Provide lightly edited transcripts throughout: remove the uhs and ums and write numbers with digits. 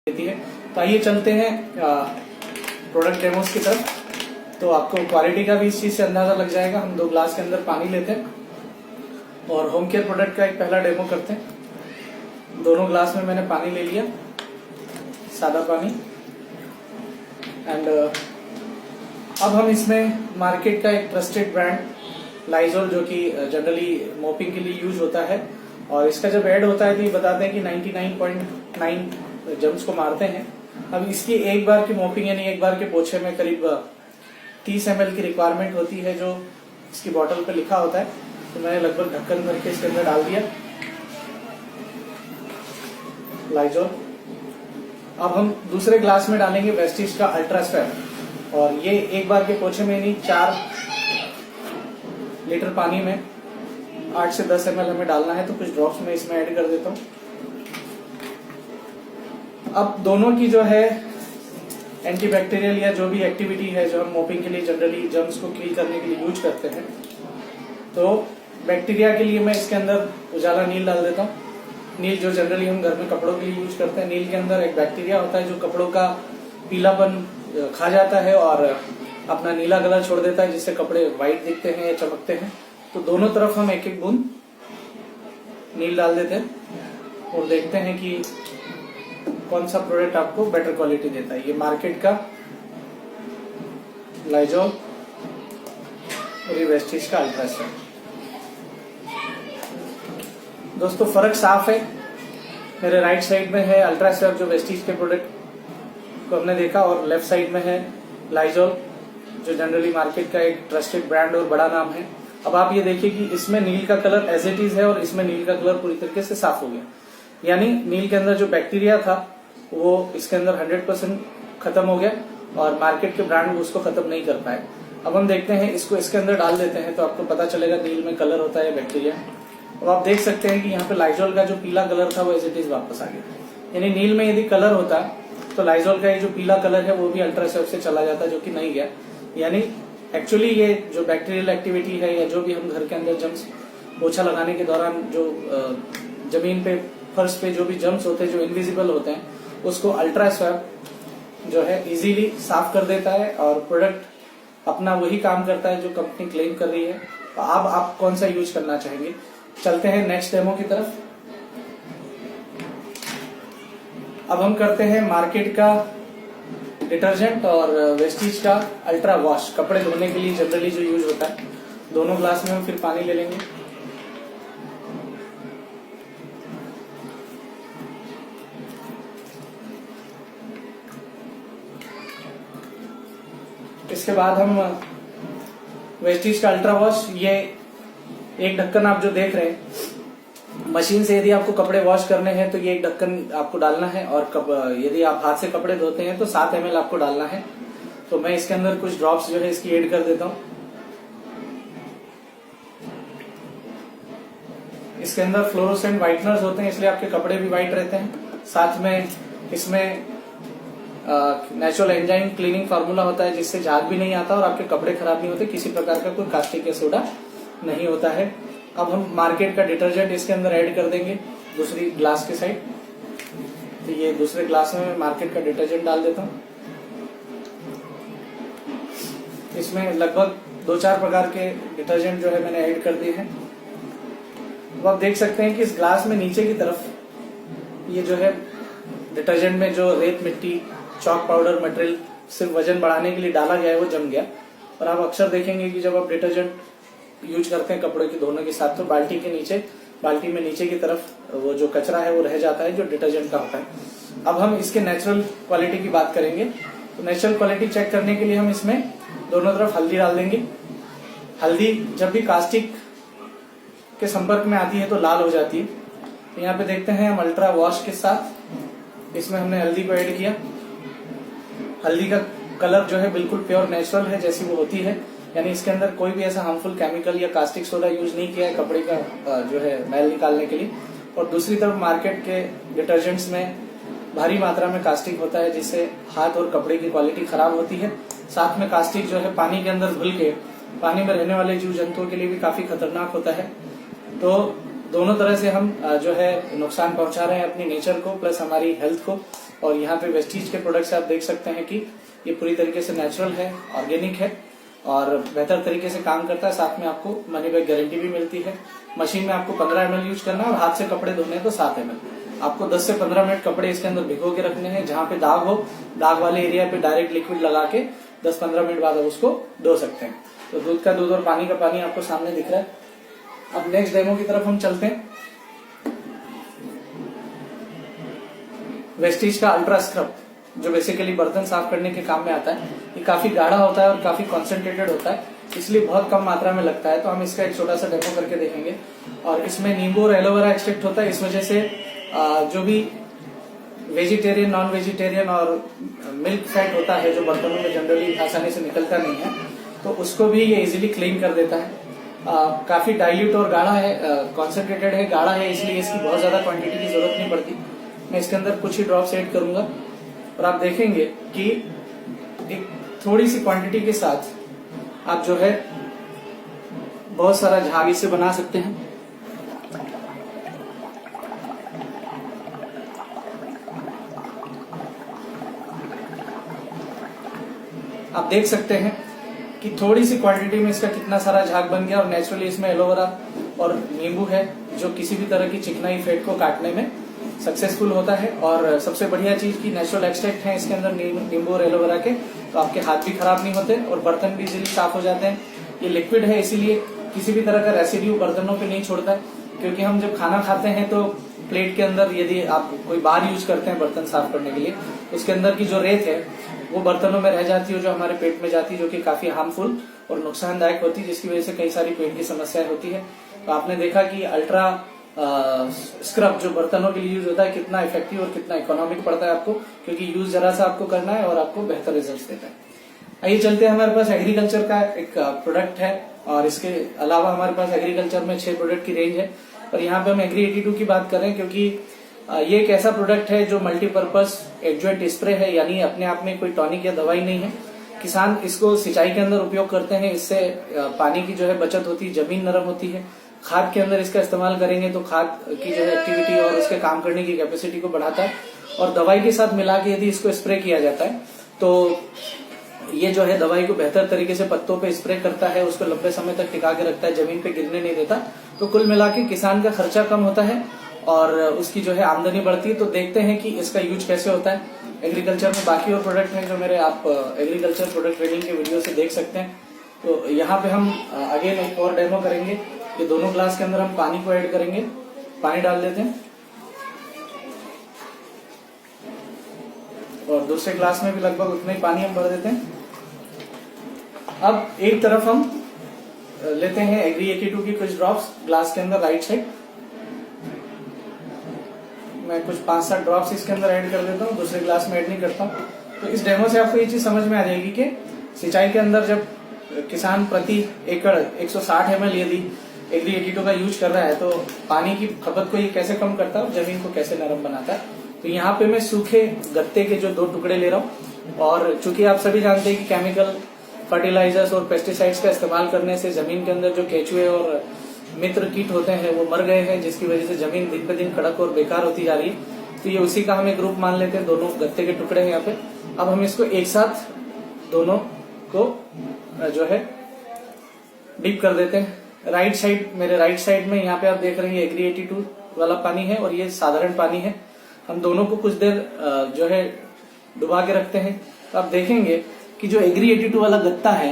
देती है। तो आइए चलते हैं प्रोडक्ट डेमोस की तरफ। तो आपको क्वालिटी का भी इस चीज से अंदाजा लग जाएगा। हम 2 ग्लास के अंदर पानी लेते हैं और होम केयर प्रोडक्ट का एक पहला डेमो करते हैं। दोनों ग्लास में मैंने पानी ले लिया, सादा पानी। एंड अब हम इसमें मार्केट का एक ट्रस्टेड ब्रांड लाइजोल, जो कि जनरली मोपिंग के लिए यूज होता है, और इसका जब ऐड होता है तो ये बताते हैं कि 99.9 जर्म्स को मारते हैं। अब इसकी एक बार की मोपिंग यानी एक बार के पोछे में करीब 30 ml की रिक्वायरमेंट होती है, जो इसकी बॉटल पे लिखा होता है। तो मैंने लगभग ढक्कन भर के इसके अंदर डाल दिया लाइजोल। अब हम दूसरे ग्लास में डालेंगे वेस्टीज का अल्ट्रा स्वैप, और ये एक बार के पोछे में यानी 4 लीटर पानी में 8 से 10 ml हमें डालना है। तो कुछ ड्रॉप्स में इसमें ऐड कर देता हूँ। अब दोनों की जो है एंटीबैक्टीरियल या जो भी एक्टिविटी है, जो हम मोपिंग के लिए जनरली जर्म्स को किल करने के लिए यूज करते हैं, तो बैक्टीरिया के लिए मैं इसके अंदर उजाला नील डाल देता हूँ। नील जो जनरली हम घर में कपड़ों के लिए यूज करते हैं। नील के अंदर एक बैक्टीरिया होता है जो कपड़ों का पीलापन खा जाता है और अपना नीला कलर छोड़ देता है, जिससे कपड़े व्हाइट दिखते हैं या चमकते हैं। तो दोनों तरफ हम एक एक बूंद नील डाल देते हैं और देखते हैं कि कौन सा प्रोडक्ट आपको बेटर क्वालिटी देता है। ये मार्केट का लाइजोल और ये वेस्टीज का अल्ट्रा स्वैप। दोस्तों फर्क साफ है। मेरे राइट साइड में है अल्ट्रा स्वैप, जो वेस्टीज के प्रोडक्ट को हमने देखा, और लेफ्ट साइड में है लाइजोल, जो जनरली मार्केट का एक ट्रस्टेड ब्रांड और बड़ा नाम है। अब आप ये देखिए कि इसमें नील का कलर एज इट इज है और इसमें नील का कलर पूरी तरीके से साफ हो गया। यानी नील के अंदर जो बैक्टीरिया था वो इसके अंदर 100% खत्म हो गया, और मार्केट के ब्रांड उसको खत्म नहीं कर पाए। अब हम देखते हैं, इसको इसके अंदर डाल देते हैं तो आपको पता चलेगा नील में कलर होता है बैक्टीरिया। अब आप देख सकते हैं कि यहाँ पे लाइजोल का जो पीला कलर था वो एज इट इज वापस आ गया। यानी नील में यदि कलर होता तो लाइजोल का ये जो पीला कलर है वो भी अल्ट्रा स्वैप से चला जाता, जो कि नहीं गया। यानी एक्चुअली ये जो बैक्टीरियल एक्टिविटी है, या जो भी हम घर के अंदर जर्म्स पोछा लगाने के दौरान जो जमीन पे फर्श पे जो भी जर्म्स होते हैं जो इनविजिबल होते हैं, उसको अल्ट्रा स्वैप जो है इजीली साफ कर देता है, और प्रोडक्ट अपना वही काम करता है जो कंपनी क्लेम कर रही है। तो अब आप कौन सा यूज करना चाहेंगे। चलते हैं नेक्स्ट डेमो की तरफ। अब हम करते हैं मार्केट का डिटर्जेंट और वेस्टीज का अल्ट्रा वॉश, कपड़े धोने के लिए जनरली जो यूज होता है। दोनों ग्लास में हम फिर पानी ले लेंगे। इसके बाद हम वेस्टीज का अल्ट्रा वॉश, ये एक ढक्कन आप जो देख रहे हैं, मशीन से यदि आपको कपड़े वॉश करने हैं तो ये एक ढक्कन आपको डालना है, और यदि आप हाथ से कपड़े धोते हैं तो 7 ml आपको डालना है। तो मैं इसके अंदर कुछ ड्रॉप्स जो है इसकी ऐड कर देता हूं। इसके अंदर फ्लोरोसेंट व्हाइटनर्स होते हैं, इसलिए आपके कपड़े भी व्हाइट रहते हैं। साथ में इसमें नेचुरल एंजाइम क्लीनिंग फार्मूला होता है, जिससे झाग भी नहीं आता और आपके कपड़े खराब नहीं होते। किसी प्रकार का कोई कास्टिक या सोडा नहीं होता है। अब हम मार्केट का डिटर्जेंट इसके अंदर ऐड कर देंगे दूसरी ग्लास के साइड। तो ये दूसरे ग्लास में मैं मार्केट का डिटर्जेंट डाल देता हूँ। इसमें लगभग 2-4 प्रकार के डिटर्जेंट जो है मैंने ऐड कर दिए हैं। अब आप देख सकते हैं कि इस ग्लास में नीचे की तरफ ये जो है डिटर्जेंट में जो रेत मिट्टी चॉक पाउडर मटेरियल सिर्फ वजन बढ़ाने के लिए डाला गया है वो जम गया। और आप अक्सर देखेंगे कि जब आप डिटर्जेंट यूज करते हैं कपड़े के धोने के साथ, तो बाल्टी में नीचे की तरफ वो जो कचरा है वो रह जाता है, जो डिटर्जेंट का होता है। अब हम इसके नेचुरल क्वालिटी की बात करेंगे। तो नेचुरल क्वालिटी चेक करने के लिए हम इसमें दोनों तरफ हल्दी डाल देंगे। हल्दी जब भी कास्टिक के संपर्क में आती है तो लाल हो जाती है। तो यहाँ पे देखते हैं हम अल्ट्रा वॉश के साथ इसमें हमने हल्दी को ऐड किया। हल्दी का कलर जो है बिल्कुल प्योर नेचुरल है, जैसी वो होती है। यानी इसके अंदर कोई भी ऐसा हार्मफुल केमिकल या कास्टिक सोडा यूज नहीं किया है कपड़े का जो है मैल निकालने के लिए। और दूसरी तरफ मार्केट के डिटर्जेंट्स में भारी मात्रा में कास्टिक होता है, जिससे हाथ और कपड़े की क्वालिटी खराब होती है। साथ में कास्टिक जो है पानी के अंदर घुल के पानी में रहने वाले जीव जंतुओं के लिए भी काफी खतरनाक होता है। तो दोनों तरह से हम जो है नुकसान पहुंचा रहे हैं अपनी नेचर को प्लस हमारी हेल्थ को। और यहाँ पे वेस्टीज के प्रोडक्ट से आप देख सकते हैं कि ये पूरी तरीके से नेचुरल है, ऑर्गेनिक है और बेहतर तरीके से काम करता है। साथ में आपको मनी बैक गारंटी भी मिलती है। मशीन में आपको 15 ml यूज करना है और हाथ से कपड़े धोने हैं तो 7 ml। आपको 10 से 15 मिनट कपड़े इसके अंदर भिगो के रखने हैं। जहां पे दाग हो, दाग वाले एरिया पे डायरेक्ट लिक्विड लगा के 10-15 मिनट बाद आप उसको धो सकते हैं। तो दूध का दूध और पानी का पानी आपको सामने दिख रहा है। अब नेक्स्ट डेमो की तरफ हम चलते हैं। वेस्टीज का अल्ट्रा स्क्रब जो बेसिकली बर्तन साफ करने के काम में आता है, ये काफी गाढ़ा होता है और काफी कॉन्सेंट्रेटेड होता है, इसलिए बहुत कम मात्रा में लगता है। तो हम इसका एक छोटा सा डेमो करके देखेंगे। और इसमें नींबू और एलोवेरा एक्सट्रैक्ट होता है। इस वजह से जो भी वेजिटेरियन, नॉन वेजिटेरियन और मिल्क फैट होता है जो बर्तनों में जनरली आसानी से निकलता नहीं है, तो उसको भी ये इजीली क्लीन कर देता है। काफी डाइल्यूट और गाढ़ा है, कॉन्सेंट्रेटेड है, गाढ़ा है, इसलिए इसकी बहुत ज्यादा क्वांटिटी की जरूरत नहीं पड़ती। मैं इसके अंदर कुछ ही ड्रॉप्स ऐड करूंगा और आप देखेंगे कि एक थोड़ी सी क्वांटिटी के साथ आप जो है बहुत सारा झाग इससे बना सकते हैं। आप देख सकते हैं कि थोड़ी सी क्वांटिटी में इसका कितना सारा झाग बन गया। और नेचुरली इसमें एलोवेरा और नींबू है जो किसी भी तरह की चिकनाई फेट को काटने में सक्सेसफुल होता है। और सबसे बढ़िया चीज की नेचुरल एक्सट्रैक्ट है इसके अंदर नींबू और एलोवेरा के, तो आपके हाथ भी खराब नहीं होते और बर्तन भी इजीली साफ हो जाते हैं। ये लिक्विड है, इसीलिए किसी भी तरह का रेसिड्यू बर्तनों पे नहीं छोड़ता है। क्योंकि हम जब खाना खाते हैं तो प्लेट के अंदर यदि आप कोई बार यूज करते हैं बर्तन साफ करने के लिए, उसके अंदर की जो रेत है वो बर्तनों में रह जाती है, जो हमारे पेट में जाती है, जो कि काफी हार्मफुल और नुकसानदायक होती है, जिसकी वजह से कई सारी पेट की समस्याएं होती है। तो आपने देखा कि अल्ट्रा स्क्रब जो बर्तनों के लिए यूज होता है कितना इफेक्टिव और कितना इकोनॉमिक पड़ता है आपको, क्योंकि यूज जरा सा आपको करना है और आपको बेहतर रिजल्ट देता है। आइए चलते हैं, हमारे पास एग्रीकल्चर का एक प्रोडक्ट है और इसके अलावा हमारे पास एग्रीकल्चर में 6 प्रोडक्ट की रेंज है। और यहाँ पे हम एग्री 82 की बात करें, क्योंकि ये एक ऐसा प्रोडक्ट है जो मल्टीपर्पज एडजुएंट स्प्रे है, यानी अपने आप में कोई टॉनिक या दवाई नहीं है। किसान इसको सिंचाई के अंदर उपयोग करते हैं, इससे पानी की जो है बचत होती है, जमीन नरम होती है। खाद के अंदर इसका इस्तेमाल करेंगे तो खाद की जो है एक्टिविटी और उसके काम करने की कैपेसिटी को बढ़ाता है। और दवाई के साथ मिला के यदि इसको स्प्रे किया जाता है तो ये जो है दवाई को बेहतर तरीके से पत्तों पे स्प्रे करता है, उसको लंबे समय तक टिका के रखता है, जमीन पे गिरने नहीं देता। तो कुल मिला के किसान का खर्चा कम होता है और उसकी जो है आमदनी बढ़ती है। तो देखते हैं कि इसका यूज कैसे होता है। एग्रीकल्चर में बाकी और प्रोडक्ट हैं जो मेरे आप एग्रीकल्चर प्रोडक्ट ट्रेनिंग के वीडियो से देख सकते हैं। तो यहाँ पे हम अगेन एक और डेमो करेंगे। ये दोनों ग्लास के अंदर हम पानी को ऐड करेंगे, पानी डाल देते हैं और दूसरे ग्लास में भी लगभग उतना ही पानी हम भर देते हैं। अब एक तरफ हम लेते हैं एग्री 82 की कुछ ड्रॉप्स ग्लास के अंदर राइट साइड। मैं कुछ 5-7 ड्रॉप्स इसके अंदर ऐड कर देता हूँ, दूसरे ग्लास में ऐड नहीं करता हूँ। तो इस डेमो से आपको ये चीज समझ में आ जाएगी कि सिंचाई के अंदर जब किसान प्रति एकड़ 160 ml यदि एग्री 82 का यूज कर रहा है तो पानी की खपत को ये कैसे कम करता है और जमीन को कैसे नरम बनाता है। तो यहाँ पे मैं सूखे गत्ते के जो 2 टुकड़े ले रहा हूँ। और चूंकि आप सभी जानते हैं कि केमिकल फर्टिलाइजर्स और पेस्टिसाइड्स का इस्तेमाल करने से जमीन के अंदर जो केचुए और मित्र कीट होते हैं वो मर गए हैं, जिसकी वजह से जमीन दिन पे दिन कड़क और बेकार होती जा रही है। तो ये उसी का हम एक ग्रुप मान लेते हैं, दोनों गत्ते के टुकड़े हैं यहाँ पे। अब हम इसको एक साथ दोनों को जो है डीप कर देते हैं। राइट साइड, मेरे राइट साइड में यहाँ पे आप देख रहे हैं एग्री 82 वाला पानी है और ये साधारण पानी है। हम दोनों को कुछ देर जो है डुबा के रखते हैं। तो आप देखेंगे कि जो एग्री 82 वाला गत्ता है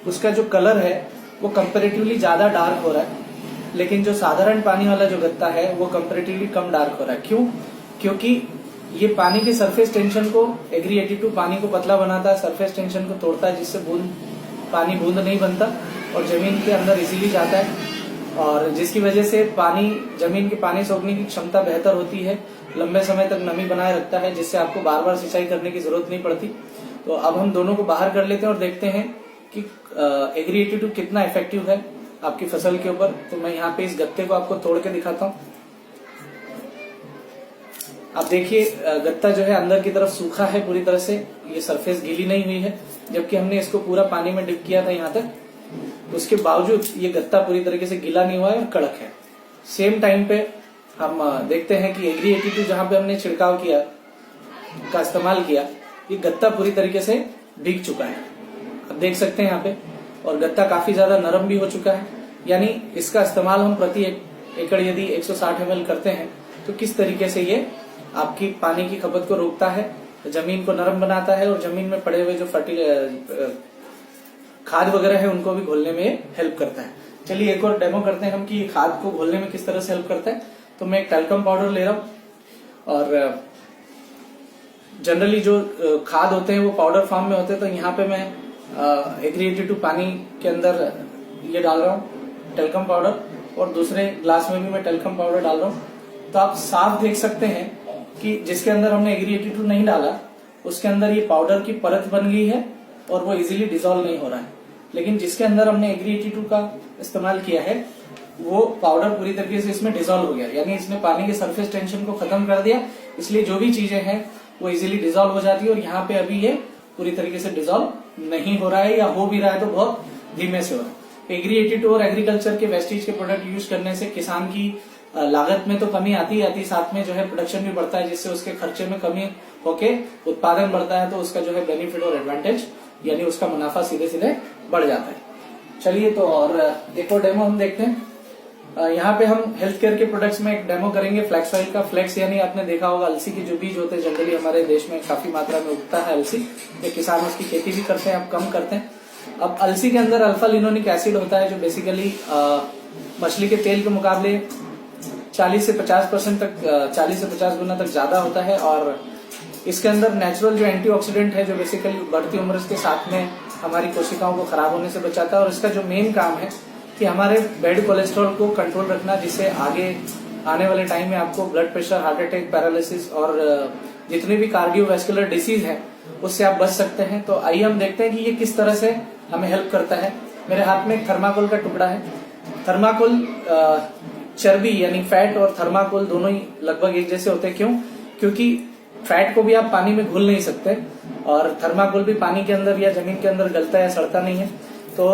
उसका जो कलर है वो कंपेरेटिवली ज्यादा डार्क हो रहा है, लेकिन जो साधारण पानी वाला जो गत्ता है वो कंपेरेटिवली कम डार्क हो रहा है। क्यों? क्योंकि ये पानी के सरफेस टेंशन को, एग्री 82 पानी को पतला बनाता है, सरफेस टेंशन को तोड़ता है, जिससे पानी बूंद नहीं बनता और जमीन के अंदर इजीली जाता है। और जिसकी वजह से पानी, जमीन की पानी सोखने की क्षमता बेहतर होती है, लंबे समय तक नमी बनाए रखता है, जिससे आपको बार बार सिंचाई करने की जरूरत नहीं पड़ती। तो अब हम दोनों को बाहर कर लेते हैं और देखते हैं कि एग्री 82 कितना इफेक्टिव है आपकी फसल के ऊपर। तो मैं यहाँ पे इस गत्ते को आपको तोड़ के दिखाता हूँ। आप देखिए गत्ता जो है अंदर की तरफ सूखा है पूरी तरह से, ये सरफेस गीली नहीं हुई है, जबकि हमने इसको पूरा पानी में डिप किया था यहाँ तक। तो उसके बावजूद ये गत्ता पूरी तरीके से गीला नहीं हुआ है और कड़क है। सेम टाइम पे हम देखते हैं कि एग्री 82 जहां पे हमने छिड़काव किया का इस्तेमाल किया, ये गत्ता पूरी तरीके से भीग चुका है। आप देख सकते हैं यहाँ पे, और गत्ता काफी ज्यादा नरम भी हो चुका है। यानी इसका इस्तेमाल हम प्रति एकड़ यदि 160 ml करते हैं तो किस तरीके से ये आपकी पानी की खपत को रोकता है, जमीन को नरम बनाता है और जमीन में पड़े हुए जो खाद वगैरह है उनको भी घोलने में हेल्प करता है। चलिए एक और डेमो करते हैं हम कि खाद को घोलने में किस तरह से हेल्प करता है। तो मैं एक टैल्कम पाउडर ले रहा हूं, और जनरली जो खाद होते हैं वो पाउडर फॉर्म में होते हैं, तो यहाँ पे मैं एग्री82 पानी के अंदर ये डाल रहा हूँ टैल्कम पाउडर, और दूसरे ग्लास में भी मैं टैल्कम पाउडर डाल रहा हूँ। तो आप साफ देख सकते हैं कि जिसके अंदर हमने एग्री82 नहीं डाला उसके अंदर ये पाउडर की परत बन गई है और वो इजीली डिसॉल्व नहीं हो रहा है। लेकिन जिसके अंदर हमने एग्री82 का इस्तेमाल किया है वो पाउडर पूरी तरीके से इसमें डिसॉल्व हो गया, यानी इसने पानी के सरफेस टेंशन को खत्म कर दिया, इसलिए जो भी चीजें हैं वो इजीली डिसॉल्व हो जाती है। और यहाँ पे अभी ये पूरी तरीके से डिसॉल्व नहीं हो रहा है, या हो भी रहा है तो बहुत धीमे से हो रहा है। एग्री82 और एग्रीकल्चर के वेस्टेज के प्रोडक्ट यूज करने से किसान की लागत में तो कमी आती है, साथ में जो है प्रोडक्शन भी बढ़ता है, जिससे उसके खर्चे में कमी होके उत्पादन बढ़ता है, तो उसका जो है बेनिफिट और एडवांटेज यानी उसका मुनाफा सीधे सीधे बढ़ जाता है। चलिए तो और एक और डेमो हम देखते हैं। यहाँ पे हम हेल्थ केयर के प्रोडक्ट्स में एक डेमो करेंगे फ्लैक्स ऑयल का। फ्लैक्स यानी आपने देखा होगा अलसी के जो बीज होते हैं, जनरली हमारे देश में काफी मात्रा में उगता है अलसी, तो किसान उसकी खेती भी करते हैं, अब कम करते हैं। अब अलसी के अंदर अल्फा लिनोनिक एसिड होता है जो बेसिकली मछली के तेल के मुकाबले 40 से 50% तक 40 से 50 गुना तक ज्यादा होता है, और इसके अंदर नेचुरल जो एंटीऑक्सीडेंट है जो बेसिकली बढ़ती उम्र के साथ में हमारी कोशिकाओं को खराब होने से बचाता है। और इसका जो मेन काम है कि हमारे बैड कोलेस्ट्रॉल को कंट्रोल रखना, जिससे आगे आने वाले टाइम में आपको blood pressure, heart attack, paralysis और जितनी भी कार्डियोवैस्कुलर डिसीज है उससे आप बच सकते हैं। तो आइए हम देखते हैं कि ये किस तरह से हमें हेल्प करता है। मेरे हाथ में एक थर्माकोल का टुकड़ा है। थर्माकोल चर्बी यानी फैट और थर्माकोल दोनों ही लगभग एक जैसे होते हैं। क्यों? क्योंकि फैट को भी आप पानी में घुल नहीं सकते, और थर्माकोल भी पानी के अंदर या जमीन के अंदर गलता या सड़ता नहीं है। तो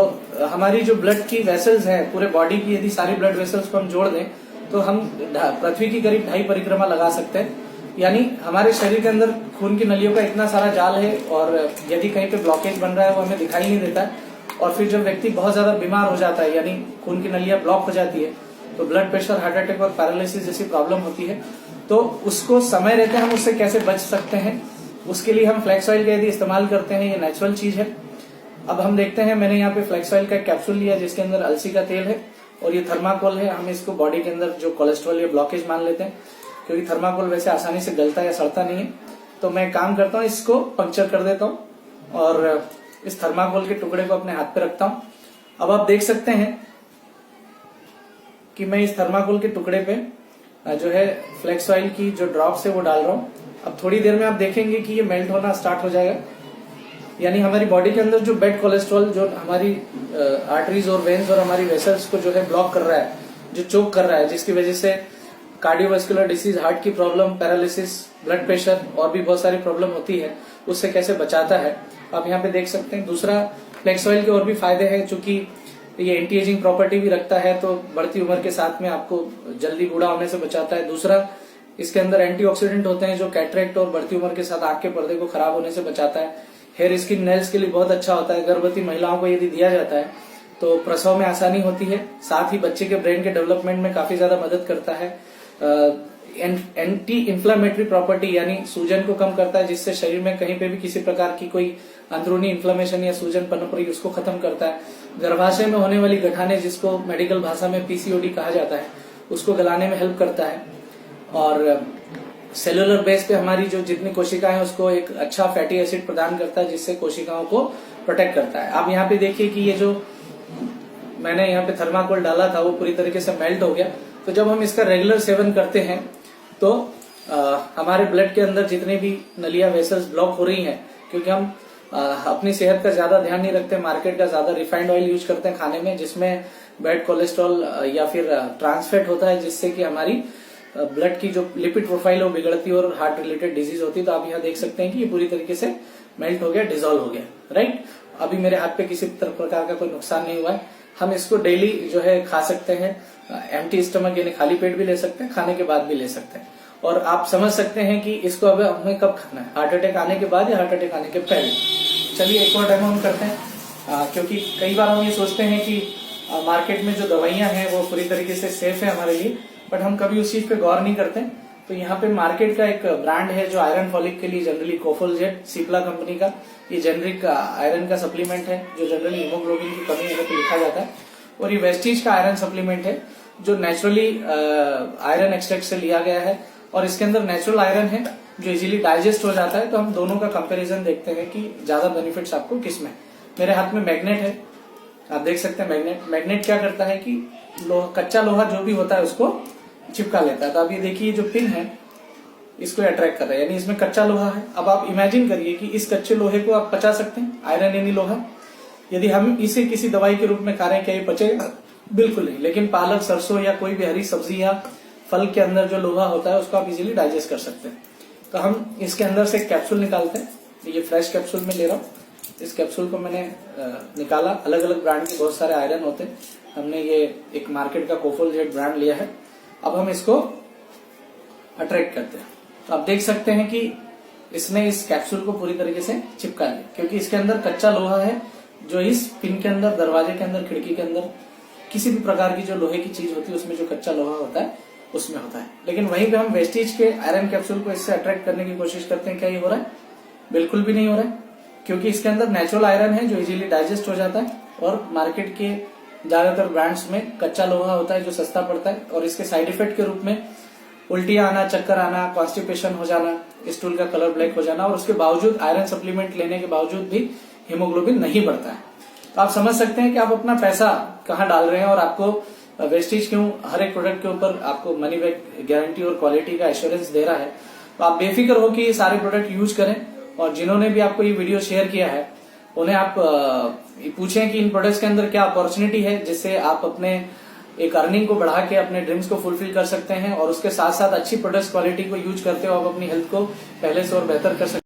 हमारी जो ब्लड की वेसल्स है पूरे बॉडी की, यदि सारी ब्लड वेसल्स को हम जोड़ दें तो हम पृथ्वी की करीब 2.5 परिक्रमा लगा सकते हैं। यानी हमारे शरीर के अंदर खून की नलियों का इतना सारा जाल है, और यदि कहीं पे ब्लॉकेज बन रहा है वो हमें दिखाई नहीं देता है। और फिर जब व्यक्ति बहुत ज्यादा बीमार हो जाता है, यानी खून की नलियां ब्लॉक हो जाती है, तो ब्लड प्रेशर, हार्ट अटैक और पैरालिसिस जैसी प्रॉब्लम होती है। तो उसको समय रहते हम उससे कैसे बच सकते हैं, उसके लिए हम फ्लैक्स ऑयल का यदि इस्तेमाल करते हैं, ये नेचुरल चीज है। अब हम देखते हैं, मैंने यहाँ पे फ्लैक्स ऑयल का कैप्सूल लिया जिसके अंदर अलसी का तेल है और ये थर्माकोल है। हम इसको बॉडी के अंदर जो कोलेस्ट्रॉल या ब्लॉकेज मान लेते हैं, क्योंकि थर्माकोल वैसे आसानी से गलता या सड़ता नहीं है। तो मैं काम करता हूँ, इसको पंक्चर कर देता हूँ और इस थर्माकोल के टुकड़े को अपने हाथ पे रखता हूँ। अब आप देख सकते हैं कि मैं इस थर्माकोल के टुकड़े पे जो है फ्लैक्स ऑयल की जो ड्रॉप्स है वो डाल रहा हूँ। अब थोड़ी देर में आप देखेंगे कि ये मेल्ट होना स्टार्ट हो जाएगा, यानी हमारी बॉडी के अंदर जो बैड कोलेस्ट्रॉल जो हमारी आर्टरीज और वेन्स और हमारी वेसल्स को जो है ब्लॉक कर रहा है, जो चोक कर रहा है, जिसकी वजह से कार्डियोवास्कुलर डिसीज, हार्ट की प्रॉब्लम, पैरालिसिस, ब्लड प्रेशर और भी बहुत सारी प्रॉब्लम होती है, उससे कैसे बचाता है आप यहाँ पे देख सकते हैं। दूसरा, फ्लैक्स ऑयल के और भी फायदे हैं, चूंकि ये एंटी एजिंग प्रॉपर्टी भी रखता है, तो बढ़ती उम्र के साथ में आपको जल्दी बूढ़ा होने से बचाता है। दूसरा, इसके अंदर एंटीऑक्सीडेंट होते हैं जो कैटरेक्ट और बढ़ती उम्र के साथ आंख के पर्दे को खराब होने से बचाता है। हेयर, स्किन, नेल्स के लिए बहुत अच्छा होता है। गर्भवती महिलाओं को यदि दिया जाता है तो प्रसव में आसानी होती है, साथ ही बच्चे के ब्रेन के डेवलपमेंट में काफी ज्यादा मदद करता है। एंटी इंफ्लेमेटरी प्रॉपर्टी यानी सूजन को कम करता है, जिससे शरीर में कहीं पे भी किसी प्रकार की कोई अंदरूनी इन्फ्लेमेशन या सूजन पनप रही उसको खत्म करता है। गर्भाशय में होने वाली गठाने, जिसको मेडिकल भाषा में पीसीओडी कहा जाता है, उसको गलाने में हेल्प करता है। और सेलुलर बेस पे हमारी जो जितनी कोशिकाएं हैं उसको एक अच्छा फैटी एसिड प्रदान करता है, जिससे कोशिकाओं को प्रोटेक्ट करता है। आप यहाँ पे देखिए कि ये जो मैंने यहाँ पे थर्माकोल डाला था वो पूरी तरीके से मेल्ट हो गया। तो जब हम इसका रेगुलर सेवन करते हैं तो हमारे ब्लड के अंदर जितनी भी नलियां, वेसल्स ब्लॉक हो रही हैं, क्योंकि हम अपनी सेहत का ज्यादा ध्यान नहीं रखते, मार्केट का ज्यादा रिफाइंड ऑयल यूज करते हैं खाने में, जिसमें बैड कोलेस्ट्रॉल या फिर ट्रांसफैट होता है, जिससे कि हमारी ब्लड की जो लिपिड प्रोफाइल है वो बिगड़ती है और हार्ट रिलेटेड डिजीज होती है। तो आप यहाँ देख सकते हैं कि ये पूरी तरीके से मेल्ट हो गया, डिजोल्व हो गया, राइट। अभी मेरे हाथ पे किसी प्रकार का कोई नुकसान नहीं हुआ है। हम इसको डेली जो है खा सकते हैं, एम्प्टी स्टमक यानी खाली पेट भी ले सकते हैं, खाने के बाद भी ले सकते हैं। और आप समझ सकते हैं कि इसको अब हमें कब खाना है, हार्ट अटैक आने के बाद या हार्ट अटैक आने के पहले। चलिए एक और डेमो हम करते हैं, क्योंकि कई बार हम ये सोचते हैं कि मार्केट में जो दवाइयां हैं वो पूरी तरीके से सेफ है हमारे लिए, बट हम कभी उस चीज पे गौर नहीं करते। तो यहाँ पे मार्केट का एक ब्रांड है जो आयरन फॉलिक के लिए जनरली कोफोलजेट, सिप्ला कंपनी का ये जेनरिक आयरन का सप्लीमेंट है जो जनरली हीमोग्लोबिन की कमी होने पर लिखा जाता है। और ये वेस्टीज का आयरन सप्लीमेंट है जो नेचुरली आयरन एक्सट्रैक्ट से लिया गया है और इसके अंदर नेचुरल आयरन है जो इजीली डाइजेस्ट हो जाता है। तो हम दोनों का कंपैरिजन देखते हैं कि ज्यादा बेनिफिट्स आपको किस में। मेरे हाथ में मैग्नेट है, आप देख सकते हैं। मैग्नेट क्या करता है कि कच्चा लोहा जो भी होता है उसको चिपका लेता है। तो आप ये देखिए जो पिन है इसको अट्रैक्ट कर रहा है, यानी इसमें कच्चा लोहा है। अब आप इमेजिन करिए कि इस कच्चे लोहे को आप पचा सकते हैं, आयरन यानी लोहा। यदि हम इसे किसी दवाई के रूप में खा रहे हैं क्या ये पचेगा? बिल्कुल नहीं। लेकिन पालक, सरसों या कोई भी हरी सब्जी या फल के अंदर जो लोहा होता है उसको आप इजीली डाइजेस्ट कर सकते हैं। तो हम इसके अंदर से कैप्सूल निकालते हैं। ये फ्रेश कैप्सूल में ले रहा हूँ। इस कैप्सूल को मैंने निकाला। अलग अलग ब्रांड के बहुत सारे आयरन होते हैं, हमने ये एक मार्केट का कोफोलजेट ब्रांड लिया है। अब हम इसको अट्रैक्ट करते हैं। तो आप देख सकते हैं कि इसने इस कैप्सूल को पूरी तरीके से चिपका लिया, क्योंकि इसके अंदर कच्चा लोहा है जो इस पिन के अंदर, दरवाजे के अंदर, खिड़की के अंदर, किसी भी प्रकार की जो लोहे की चीज होती है उसमें जो कच्चा लोहा होता है उसमें होता है। लेकिन वहीं पे हम वेस्टीज के आयरन कैप्सूल को इससे अट्रैक्ट करने की कोशिश करते हैं, क्या ये हो रहा है? बिल्कुल भी नहीं हो रहा है, क्योंकि इसके अंदर नेचुरल आयरन है जो इजीली डाइजेस्ट हो जाता है। और मार्केट के ज्यादातर ब्रांड्स में कच्चा लोहा होता है जो सस्ता पड़ता है और इसके साइड इफेक्ट के रूप में उल्टियां आना, चक्कर आना, कॉन्स्टिपेशन हो जाना, स्टूल का कलर ब्लैक हो जाना, और उसके बावजूद आयरन सप्लीमेंट लेने के बावजूद भी हीमोग्लोबिन नहीं बढ़ता है। तो आप समझ सकते हैं कि आप अपना पैसा कहाँ डाल रहे हैं और आपको वेस्टीज क्यों हर एक प्रोडक्ट के ऊपर आपको मनी बैक गारंटी और क्वालिटी का एश्योरेंस दे रहा है। तो आप बेफिक्र हो कि ये सारे प्रोडक्ट यूज करें। और जिन्होंने भी आपको ये वीडियो शेयर किया है उन्हें आप पूछें कि इन प्रोडक्ट्स के अंदर क्या अपॉर्चुनिटी है जिससे आप अपने एक अर्निंग को बढ़ा के अपने ड्रीम्स को फुलफिल कर सकते हैं, और उसके साथ साथ अच्छी प्रोडक्ट्स क्वालिटी को यूज करते हो आप अपनी हेल्थ को पहले से और बेहतर कर सकते हैं।